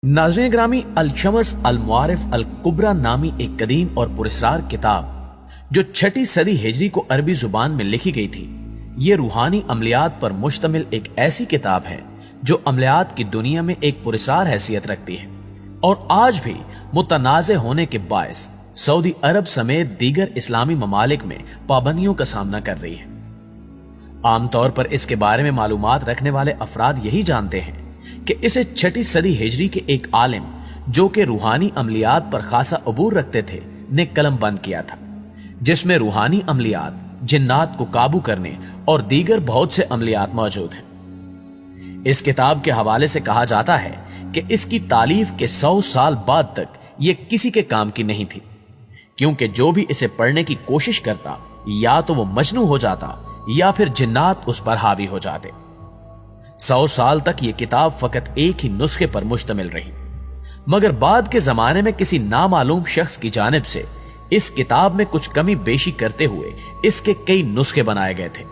नाज़रीन ग्रामी, अल-शम्स अल-मुआरिफ अल-कुब्रा नामी एक कदीम और पुरस्कार किताब जो 6ठी सदी हिजरी को अरबी जुबान में लिखी गई थी, ये रूहानी अमलियात पर मुश्तमिल एक ऐसी किताब है जो अमलियात की दुनिया में एक पुरस्कार हैसियत रखती है और आज भी मुतनाज़े होने के बायस सऊदी अरब समेत दीगर इस्लामी ममालिक में पाबंदियों का सामना कर रही है। आमतौर पर इसके बारे में मालूमात रखने वाले अफराद यही जानते हैं कि इसे 6ठी सदी हिजरी के एक आलिम जो कि रूहानी अमलियात पर खासा अबूर रखते थे ने कलम बंद किया था, जिसमें रूहानी अमलियात, जिन्नात को काबू करने और दीगर बहुत से अमलियात मौजूद हैं। इस किताब के हवाले से कहा जाता है कि इसकी तालीफ के 100 साल बाद तक ये किसी के काम की नहीं थी, क्योंकि जो भी इसे पढ़ने की कोशिश करता या तो वो मजनू हो जाता या फिर जिन्नात उस पर हावी हो जाते। 100 साल तक ये किताब फकत एक ही नुस्खे पर मुश्तमिल रही, मगर बाद के जमाने में किसी नामालूम शख्स की जानिब से इस किताब में कुछ कमी बेशी करते हुए इसके कई नुस्खे बनाए गए थे।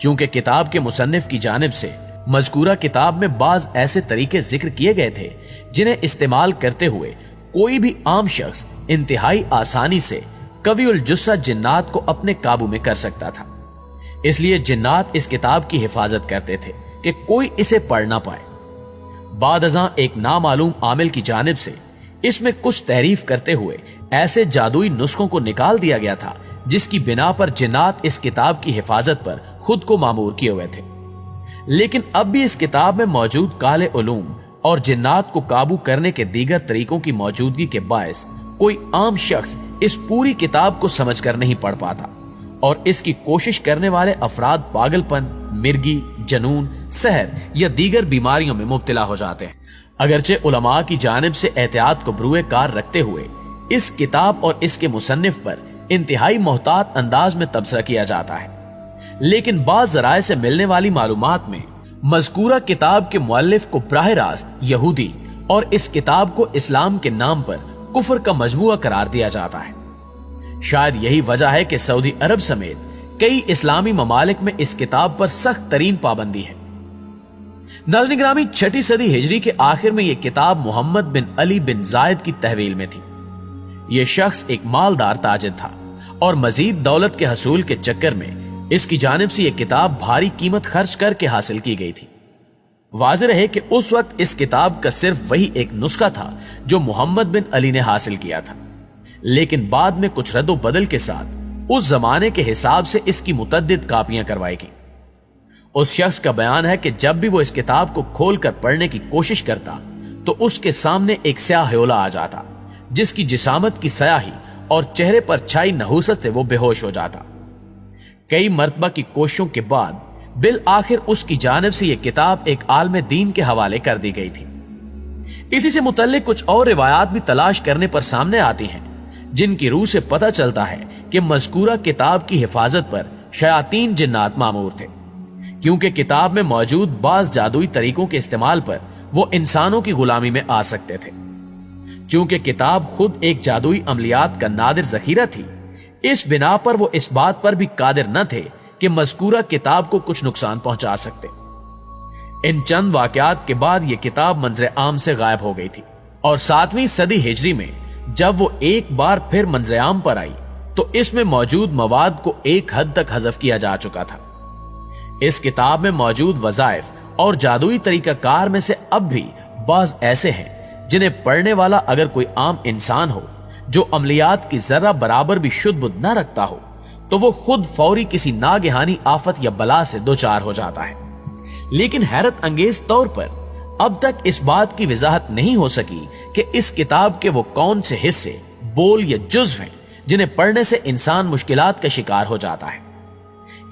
चूंकि किताब के मुसन्निफ की जानिब से मज़कूरा किताब में बाज ऐसे तरीके जिक्र किए गए थे जिन्हें इस्तेमाल करते हुए कोई भी आम शख्स इंतहाई आसानी से कवीउल जुस्सा जिन्नात को अपने काबू में कर सकता था। इसलिए जिन्नात इस किताब की हिफाजत करते थे कि कोई इसे पढ़ ना पाए। बादअज़ां एक नामालूम आमिल की जानिब से इसमें कुछ तहरीफ करते हुए ऐसे जादुई नुस्खों को निकाल दिया गया था जिसकी बिना पर जिन्नात इस किताब की हिफाजत पर खुद को मामूर किए हुए थे। लेकिन अब भी इस किताब में मौजूद काले उलूम और जिन्नात को काबू करने के दीगर तरीकों की मौजूदगी के बायस कोई आम शख्स इस पूरी किताब को समझकर नहीं पढ़ पाता और इसकी कोशिश करने वाले अफराद पागलपन, मिर्गी, जनून, सहर या दीगर बीमारियों में मुब्तला हो जाते हैं। अगरचे उलमा की जानिब से एहतियात को बरूए कार रखते हुए इस किताब और इसके मुसन्निफ पर इंतहाई मोहतात अंदाज में तबसरा किया जाता है, लेकिन बाज़ ज़राए से मिलने वाली मालूमात में मज़कूरा किताब के मुअल्लिफ को बराह रास्त यहूदी और इस किताब को इस्लाम के नाम पर कुफ्र का मजमुआ करार दिया जाता है। शायद यही वजह है कि सऊदी अरब समेत कई इस्लामी ममालिक में इस किताब पर सख्त तरीन पाबंदी है। नाज़रीन ग्रामी, 6ठी सदी हिजरी के आखिर में यह किताब मोहम्मद बिन अली बिन जायद की तहवील में थी। यह शख्स एक मालदार ताजिर था और मजीद दौलत के हसूल के चक्कर में इसकी जानिब से यह किताब भारी कीमत खर्च करके हासिल की गई थी। वाज़ेह है कि उस वक्त इस किताब का सिर्फ वही एक नुस्खा था जो मोहम्मद बिन अली ने हासिल किया था, लेकिन बाद में कुछ रद्दो बदल के साथ उस जमाने के हिसाब से इसकी मुतद्दिद कापियां करवाई गई। उस शख्स का बयान है कि जब भी वो इस किताब को खोलकर पढ़ने की कोशिश करता तो उसके सामने एक स्याह ह्योला आ जाता जिसकी जिसामत की स्याही और चेहरे पर छाई नहूसत से वो बेहोश हो जाता। कई मरतबा की कोशिशों के बाद बिल आखिर उसकी जानिब से यह किताब एक आलम दीन के हवाले कर दी गई थी। इसी से मुतल्लिक कुछ और रिवायात भी तलाश करने पर सामने आती हैं जिनकी रूह से पता चलता है कि मज़कूरा किताब की हिफाजत पर शयातीन जिन्नात मामूर थे, क्योंकि किताब में मौजूद बाज जादुई तरीकों के इस्तेमाल पर वो इंसानों की गुलामी में आ सकते थे। चूंकि किताब खुद एक जादुई अमलियात का नादिर जखीरा थी, इस बिना पर वो इस बात पर भी कादिर न थे कि मज़कूरा किताब को कुछ नुकसान पहुंचा सकते। इन चंद वाकयात के बाद यह किताब मंजर आम से गायब हो गई थी और 7वीं सदी हिजरी में जब वो एक बार फिर मंजर आम पर आई तो इसमें मौजूद मवाद को एक हद तक हज़फ किया जा चुका था। इस किताब में मौजूद वज़ाइफ और जादुई तरीकाकार में से अब भी बाज ऐसे हैं जिन्हें पढ़ने वाला अगर कोई आम इंसान हो जो अमलियात की जरा बराबर भी शुद्ध बुद्ध न रखता हो तो वो खुद फौरी किसी नागहानी आफत या बला से दो चार हो जाता है। लेकिन हैरत अंगेज तौर पर अब तक इस बात की वजाहत नहीं हो सकी कि इस किताब के वो कौन से हिस्से, बोल या जुज़्व हैं जिन्हें पढ़ने से इंसान मुश्किलात का शिकार हो जाता है,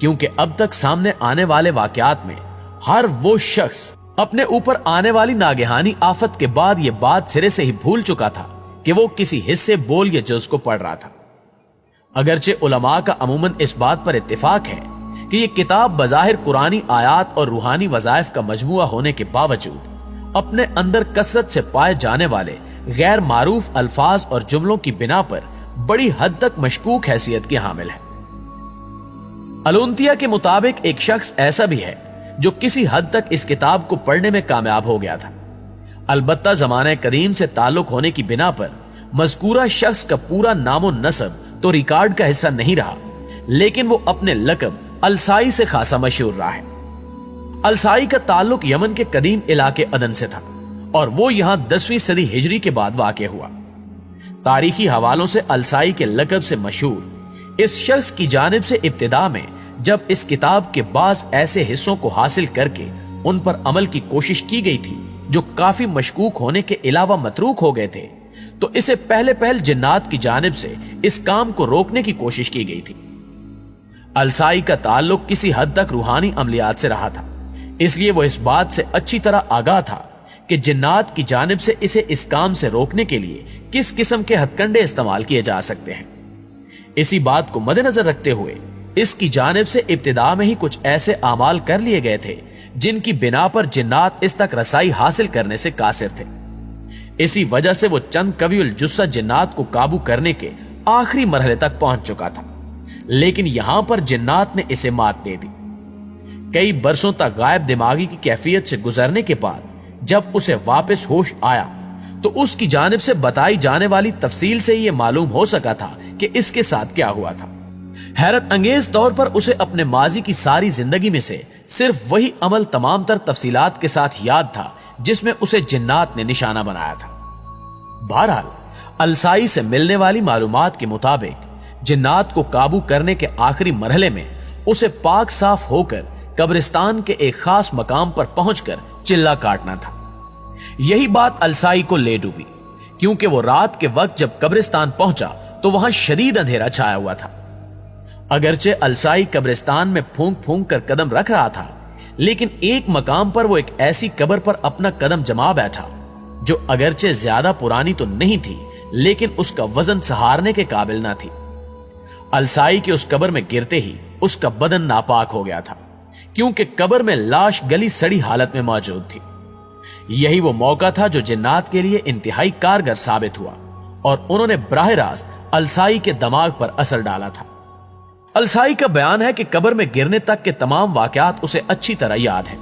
क्योंकि अब तक सामने आने वाले वाकयात में हर वो शख्स अपने ऊपर आने वाली नागहानी आफत के बाद यह बात सिरे से ही भूल चुका था कि वो किसी हिस्से, बोल या जुज़्व को पढ़ रहा था। अगरचे उलमा का अमूमन इस बात पर इत्तिफाक है कि यह किताब बज़ाहिर कुरानी आयात और रूहानी वज़ाइफ का मजमुआ होने के बावजूद अपने अंदर कसरत से पाए जाने वाले गैर मारूफ अल्फाज और जुमलों की बिना पर बड़ी हद तक मशकूक हैसियत की हामिल है। अलुंतिया के मुताबिक एक शख्स ऐसा भी है जो किसी हद तक इस किताब को पढ़ने में कामयाब हो गया था अलबत्ता ज़माने कदीम से ताल्लुक होने की बिना पर मज़कूरा शख्स का पूरा नामो नसब तो रिकॉर्ड का हिस्सा नहीं रहा, लेकिन वो अपने लक़ब अलसाई से खासा मशहूर रहा है। अलसाई का ताल्लुक यमन के कदीम इलाके अदन से था और वो यहां 10वीं सदी हिजरी के बाद वाक़ हुआ। तारीखी हवालों से अलसाई के लक़ब से मशहूर इस शख्स की जानिब से इब्तिदा में जब इस किताब के बाज़ ऐसे हिस्सों को हासिल करके उन पर अमल की कोशिश की गई थी जो काफी मशकूक होने के अलावा मतरूक हो गए थे, तो इसे पहले जिन्नात की जानिब से इस काम को रोकने की कोशिश की गई थी। अलसाई का ताल्लुक किसी हद तक रूहानी अमलियात से रहा था, इसलिए वो इस बात से अच्छी तरह आगाह था कि जिन्नात की जानिब से इसे इस काम से रोकने के लिए किस किस्म के हथकंडे इस्तेमाल किए जा सकते हैं। इसी बात को मद्देनजर रखते हुए इसकी जानिब से इब्तिदा में ही कुछ ऐसे आमाल कर लिए गए थे जिनकी बिना पर जिन्नात इस तक रसाई हासिल करने से कासिर थे। इसी वजह से वो चंद कवियुल जुस्सा जिन्नात को काबू करने के आखिरी मरहले तक पहुंच चुका था, लेकिन यहां पर जिन्नात ने इसे मात दे दी। कई बरसों तक गायब दिमागी की कैफियत से गुजरने के बाद जब उसे वापस होश आया तो उसकी जानिब से बताई जाने वाली तफसील से यह मालूम हो सका था कि इसके साथ क्या हुआ था। हैरत अंगेज तौर पर उसे अपने माजी की सारी जिंदगी में से सिर्फ वही अमल तमाम तर तफसीलात के साथ याद था जिसमें उसे जिन्नात ने निशाना बनाया था। बहरहाल अलसाई से मिलने वाली मालूमात के मुताबिक जिन्नात को काबू करने के आखिरी मरहले में उसे पाक साफ होकर कब्रिस्तान के एक खास मकाम पर पहुंचकर चिल्ला काटना था। यही बात अलसाई को ले डूबी, क्योंकि वो रात के वक्त जब कब्रिस्तान पहुंचा तो वहां शदीद अंधेरा छाया हुआ था। अगरचे अलसाई कब्रिस्तान में फूंक फूंक कर कदम रख रहा था, लेकिन एक मकाम पर वो एक ऐसी कब्र पर अपना कदम जमा बैठा जो अगरचे ज्यादा पुरानी तो नहीं थी, लेकिन उसका वजन सहारने के काबिल ना थी। अलसाई के उस कब्र में गिरते ही उसका बदन नापाक हो गया था, क्योंकि कब्र में लाश गली सड़ी हालत में मौजूद थी। यही वो मौका था जो जिन्नात के लिए इंतहाई कारगर साबित हुआ और उन्होंने बराह रास्त अलसाई के दिमाग पर असर डाला था। अलसाई का बयान है कि कब्र में गिरने तक के तमाम वाकयात उसे अच्छी तरह याद है।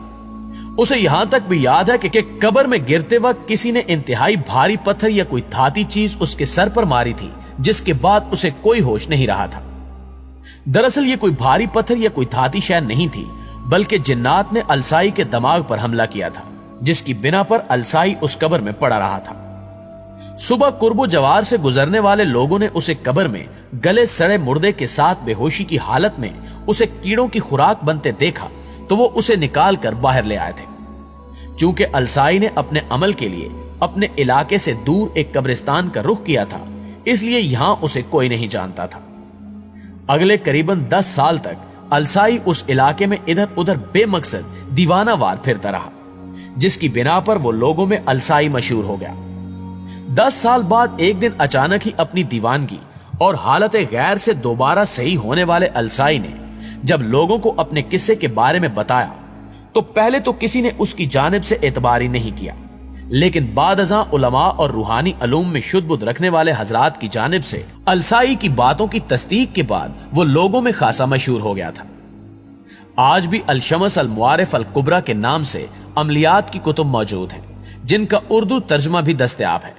उसे यहां तक भी याद है कि कब्र में गिरते वक्त किसी ने इंतहाई भारी पत्थर या कोई धाती चीज उसके सर पर मारी थी, जिसके बाद उसे कोई होश नहीं रहा था। दरअसल ये कोई भारी पत्थर या कोई धाती शय नहीं थी, बल्कि जिन्नात ने अलसाई के दिमाग पर हमला किया था, जिसकी बिना पर अलसाई उस कब्र में पड़ा रहा था। सुबह कुर्बो जवार से गुजरने वाले लोगों ने उसे कब्र में गले सड़े मुर्दे के साथ बेहोशी की हालत में उसे कीड़ों की खुराक बनते देखा तो वो उसे निकाल कर बाहर ले आए थे। चूंकि अलसाई ने अपने अमल के लिए अपने इलाके से दूर एक कब्रिस्तान का रुख किया था, इसलिए यहां उसे कोई नहीं जानता था। अगले करीबन 10 साल तक अलसाई उस इलाके में इधर उधर बेमकसद दीवाना वार फिरता रहा, जिसकी बिना पर वो लोगों में अलसाई मशहूर हो गया। 10 साल बाद एक दिन अचानक ही अपनी दीवानगी और हालत गैर से दोबारा सही होने वाले अलसाई ने जब लोगों को अपने किस्से के बारे में बताया तो पहले तो किसी ने उसकी जानिब से एतबारी नहीं किया, लेकिन बाद अज़ां उलमा और रूहानी अलूम में शुद्ध रखने वाले हजरात की जानिब से अलसाई की बातों की तस्दीक के बाद वो लोगों में खासा मशहूर हो गया था। आज भी अल-शम्स अल-मुआरिफ अल-कुबरा के नाम से अमलियात की कुतुब मौजूद हैं, जिनका उर्दू तर्जुमा भी दस्तयाब है,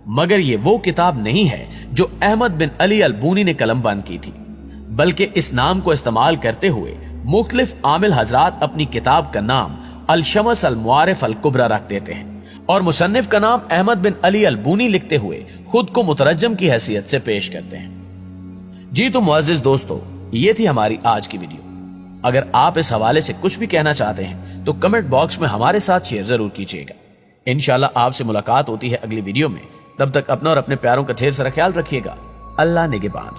मगर ये वो किताब नहीं है जो अहमद बिन अली अल-बूनी ने कलमबंद की थी, बल्कि इस नाम को इस्तेमाल करते हुए मुख्तलिफ आमिल हजरात अपनी किताब का नाम अल-शम्स अल-मुआरिफ अल-कुबरा रख देते हैं और मुसन्निफ का नाम अहमद बिन अली अल-बूनी लिखते हुए खुद को मुतरज्जम की हैसियत से पेश करते हैं। जी तो मुअज़्ज़िज़ दोस्तों, ये थी हमारी आज की वीडियो। अगर आप इस हवाले से कुछ भी कहना चाहते हैं तो कमेंट बॉक्स में हमारे साथ शेयर जरूर कीजिएगा। इंशाल्लाह आपसे मुलाकात होती है अगली वीडियो में। तब तक अपना और अपने प्यारों का ढेर सारा ख्याल रखिएगा। अल्लाह निगहबान।